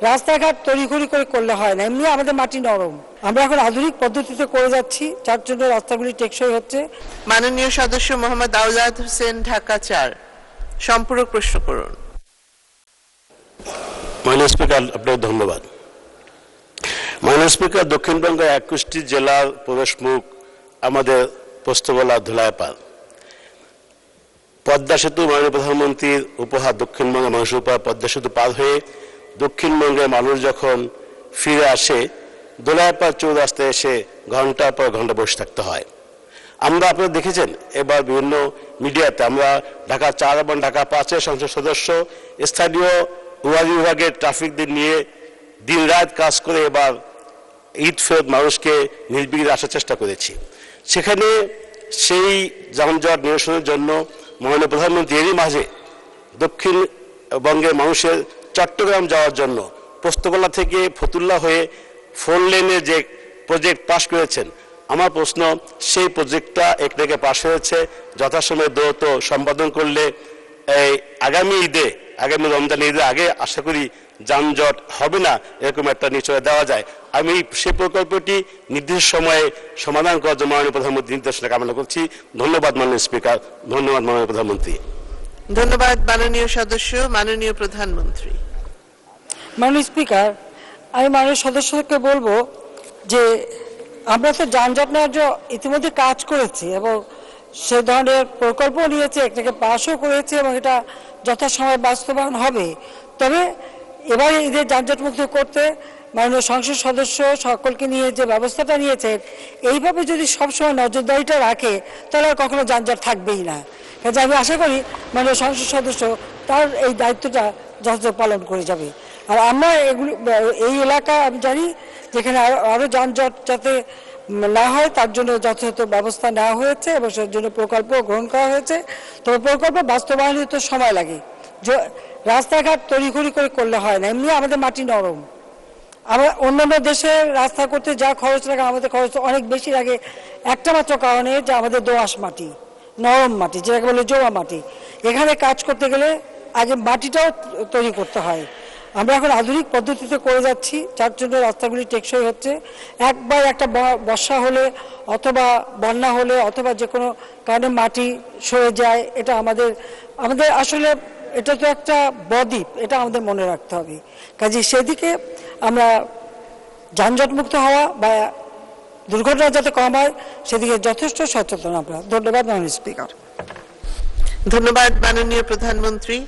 রাস্তাঘাট তড়িঘড়ি করে করলে হয় না, এমনি আমাদের মাটি নরম। আমরা এখন আধুনিক পদ্ধতিতে করে যাচ্ছি, যার জন্য রাস্তাগুলি টেকসই হচ্ছে। মাননীয় সদস্য মোহাম্মদ আওলাদ হোসেন, ঢাকা 4। সম্পূরক প্রশ্ন করুন। মাননীয় স্পিকার, আপনাকে ধন্যবাদ। মাননীয় স্পিকার, দক্ষিণবঙ্গ 21টি জেলার প্রবেশমুখ আমাদের পোস্তগোলা ধুলাইপাল। পদ্মা সেতু মাননীয় প্রধানমন্ত্রীর উপহার দক্ষিণবঙ্গের মানুষের উপহার। পদ্মা সেতু পার হয়ে দক্ষিণবঙ্গের মানুষ যখন ফিরে আসে, ধুলাইপাল চৌরাস্তায় এসে ঘন্টার পর ঘন্টা বসে থাকতে হয়। আমরা আপনারা দেখেছেন এবার বিভিন্ন মিডিয়াতে আমরা ঢাকা 4 এবং ঢাকা 5-এর সংসদ সদস্য স্থানীয় ওয়ারি বিভাগের ট্রাফিকদের নিয়ে দিন রাত কাজ করে এবার ঈদ ফেরত মানুষকে নির্বিঘ্নে আসার চেষ্টা করেছি। সেখানে সেই যানজট নিরসনের জন্য মাননীয় প্রধানমন্ত্রী এরই মাঝে দক্ষিণবঙ্গের মানুষের চট্টগ্রাম যাওয়ার জন্য পোস্তগোলা থেকে ফতুল্লা হয়ে 4 লেনের যে প্রজেক্ট পাশ করেছেন। আমার প্রশ্ন, সেই প্রজেক্টটা একদিকে পাশ হয়েছে, যথাসময়ে দ্রুত সম্পাদন করলে এই আগামী রমজান ঈদের আগে আশা করি যানজট হবে না, এরকম একটা নিশ্চয়তা দেওয়া যায়। আমি সেই প্রকল্পটি নির্দিষ্ট সময়ে সমাধান করার জন্য মাননীয় প্রধানমন্ত্রী নির্দেশনা কামনা করছি। ধন্যবাদ মাননীয় স্পিকার, ধন্যবাদ মাননীয় প্রধানমন্ত্রী। ধন্যবাদ মাননীয় সদস্য। মাননীয় প্রধানমন্ত্রী। মাননীয় স্পিকার, আমি মাননীয় সদস্যকে বলবো যে আমরা তো যানজট নেওয়ার জন্য ইতিমধ্যে কাজ করেছি এবং সে ধরনের প্রকল্প নিয়েছে, একটাকে পাশও করেছে এবং এটা যথাসময়ে বাস্তবায়ন হবে। তবে এবার ঈদের যানজট মুক্ত করতে মাননীয় সংসদ সদস্য সকলকে নিয়ে যে ব্যবস্থাটা নিয়েছে, এইভাবে যদি সবসময় নজরদারিটা রাখে তাহলে আর কখনো যানজট থাকবেই না। কাজে আমি আশা করি মাননীয় সংসদ সদস্য তার এই দায়িত্বটা যথাযথ পালন করে যাবে। আর আমরা এই এলাকা আমি জানি যেখানে আরও যানজট যাতে না হয় তার জন্য যথাযথ ব্যবস্থা নেওয়া হয়েছে এবং সেই জন্য প্রকল্প গ্রহণ করা হয়েছে। তবে প্রকল্প বাস্তবায়নে তো সময় লাগে, রাস্তাঘাট তড়িঘড়ি করে করলে হয় না, এমনি আমাদের মাটি নরম। আমরা অন্যান্য দেশে রাস্তা করতে যা খরচ লাগে আমাদের খরচ অনেক বেশি লাগে, একটা মাত্র কারণে যে আমাদের দোআঁশ মাটি, নরম মাটি, যেটাকে বলে জোড়া মাটি। এখানে কাজ করতে গেলে আগে মাটিটাও তৈরি করতে হয়। আমরা এখন আধুনিক পদ্ধতিতে করে যাচ্ছি, যার জন্য রাস্তাগুলি টেকসই হচ্ছে। একবার একটা বর্ষা হলে অথবা বন্যা হলে অথবা যে কোনো কারণে মাটি সরে যায়, এটা আমাদের আসলে এটা তো একটা বদ্বীপ, এটা আমাদের মনে রাখতে হবে। কাজে সেদিকে আমরা যানজটমুক্ত হওয়া বা দুর্ঘটনা যাতে কম হয় সেদিকে যথেষ্ট সচেতন আমরা। ধন্যবাদ মাননীয় স্পিকার। ধন্যবাদ মাননীয় প্রধানমন্ত্রী।